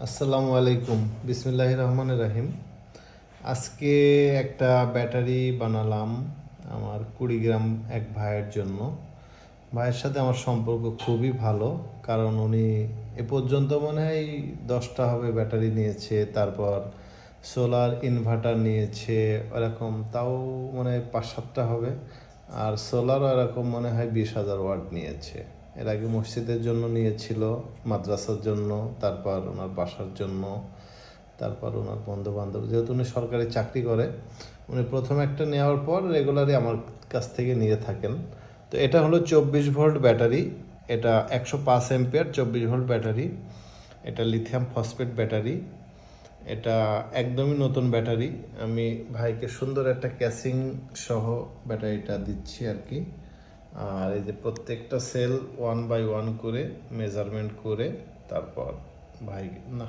আসসালামু আলাইকুম, বিসমিল্লাহির রহমানির রহিম। আজকে একটা ব্যাটারি বানালাম আমার কুড়িগ্রাম এক ভাইয়ের জন্য। ভাইয়ের সাথে আমার সম্পর্ক খুবই ভালো, কারণ উনি এ পর্যন্ত মনে হয় 10টা হবে ব্যাটারি নিয়েছে, তারপর সোলার ইনভার্টার নিয়েছে এরকম, তাও মনে হয় 5-7টা হবে। আর সোলারও এরকম মনে হয় 20,000 ওয়াট নিয়েছে। এর আগে মসজিদের জন্য নিয়েছিল, মাদ্রাসার জন্য, তারপর ওনার বাসার জন্য, তারপর ওনার বন্ধু বান্ধব, যেহেতু উনি সরকারি চাকরি করে, উনি প্রথম একটা নেওয়ার পর রেগুলারই আমার কাছ থেকে নিয়ে থাকেন। তো এটা হলো 24 ভোল্ট ব্যাটারি। এটা 105 অ্যাম্পিয়ার 24 ভোল্ট ব্যাটারি। এটা লিথিয়াম ফসফেট ব্যাটারি। এটা একদমই নতুন ব্যাটারি। আমি ভাইকে সুন্দর একটা ক্যাসিং সহ ব্যাটারিটা দিচ্ছি আর কি। আর এই যে প্রত্যেকটা সেল 1 বাই 1 করে মেজারমেন্ট করে তারপর ভাই, না